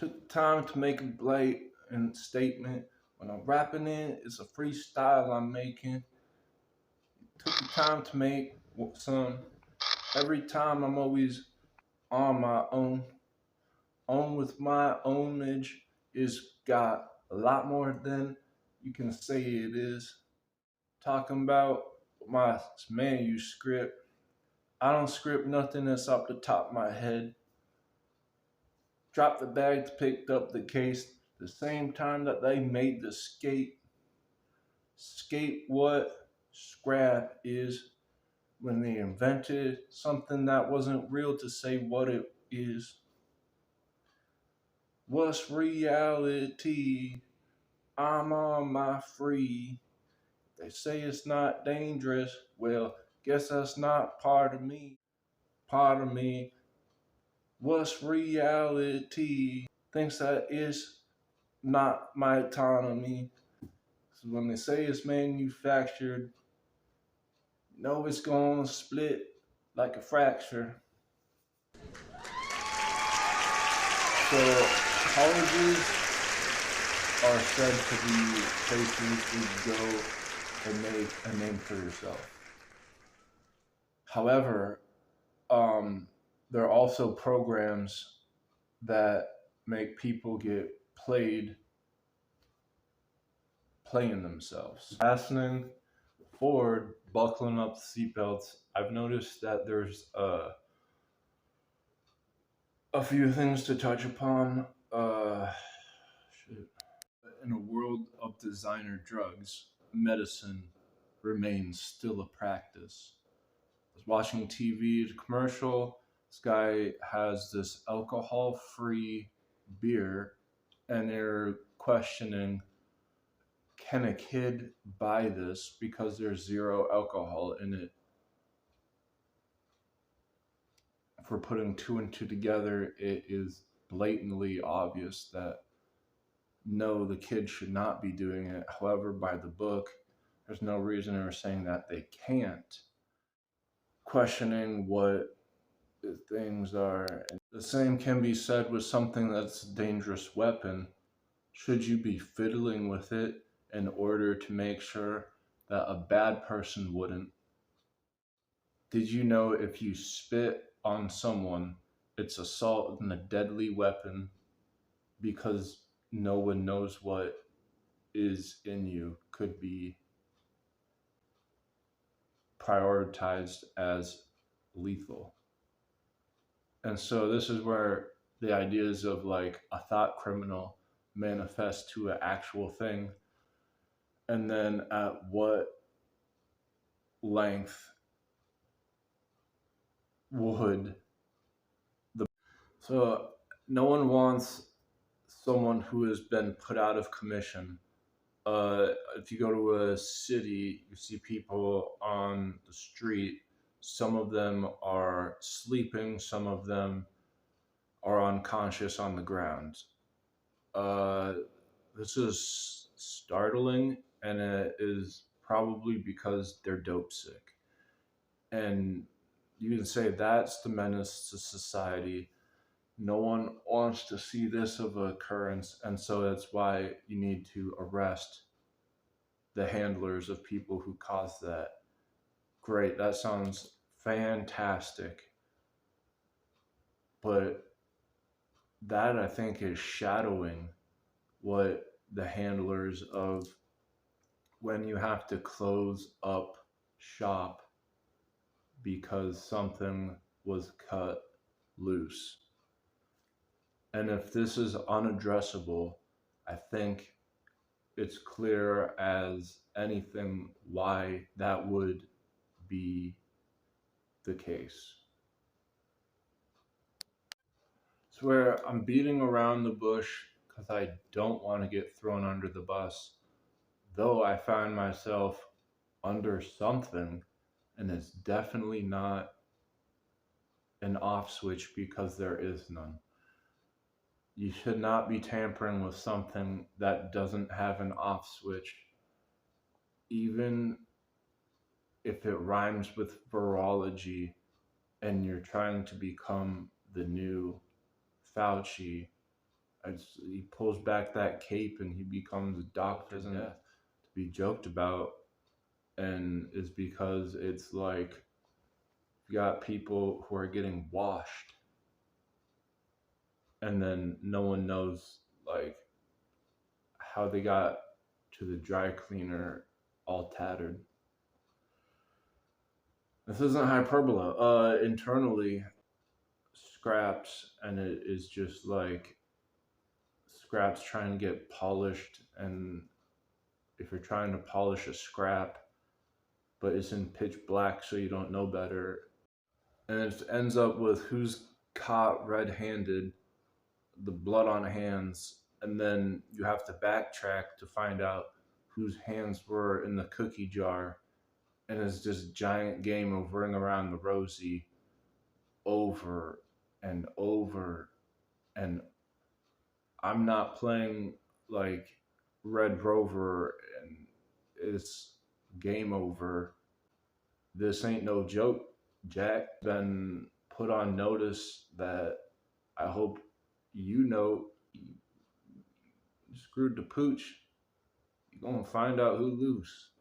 Took the time to make a blatant statement. When I'm rapping it, it's a freestyle I'm making. Took the time to make some. Every time I'm always on my own. On with my own image is got a lot more than you can say it is. Talking about my manuscript. I don't script nothing that's off the top of my head. Dropped the bags, picked up the case. The same time that they made the skate. Skate what scrap is when they invented something that wasn't real to say what it is. What's reality? I'm on my free. They say it's not dangerous. Well, guess that's not part of me. Part of me. What's reality? Thinks that it's not my autonomy. So when they say it's manufactured, no, it's gonna split like a fracture. So colleges are said to be places you go and make a name for yourself. However, there are also programs that make people get playing themselves. Fastening forward, buckling up the seatbelts. I've noticed that there's a few things to touch upon. Shit. In a world of designer drugs, medicine remains still a practice. I was watching TV, a commercial. This guy has this alcohol-free beer, and they're questioning, can a kid buy this because there's zero alcohol in it? If we're putting two and two together, it is blatantly obvious that no, the kid should not be doing it. However, by the book, there's no reason they're saying that they can't. Questioning what the things are. The same can be said with something that's a dangerous weapon. Should you be fiddling with it in order to make sure that a bad person wouldn't? Did you know if you spit on someone, it's assault and a deadly weapon because no one knows what is in you could be prioritized as lethal. And so this is where the ideas of like a thought criminal manifest to an actual thing. And then at what length would the so no one wants someone who has been put out of commission. If you go to a city, you see people on the street. Some of them are sleeping, some of them are unconscious on the ground. Uh, this is startling, and it is probably because they're dope sick. And you can say that's the menace to society. No one wants to see this of an occurrence, and so that's why you need to arrest the handlers of people who cause that. Great, that sounds fantastic. But that I think is shadowing what the handlers of when you have to close up shop because something was cut loose. And if this is unaddressable, I think it's clear as anything why that would be the case. It's where I'm beating around the bush because I don't want to get thrown under the bus, though I find myself under something, and it's definitely not an off switch because there is none. You should not be tampering with something that doesn't have an off switch, even if it rhymes with virology and you're trying to become the new Fauci. He pulls back that cape and he becomes a Doctor Death to be joked about, and is because it's like you got people who are getting washed, and then no one knows like how they got to the dry cleaner all tattered. This isn't hyperbole. Internally, scraps, and it is just like scraps trying to get polished. And if you're trying to polish a scrap, but it's in pitch black, so you don't know better, and it ends up with who's caught red-handed, the blood on hands, and then you have to backtrack to find out whose hands were in the cookie jar, and it's just giant game of Ring Around the Rosie over and over. And I'm not playing like Red Rover and it's game over. This ain't no joke. Jack been put on notice that I hope you know you screwed the pooch. You're gonna find out who loose.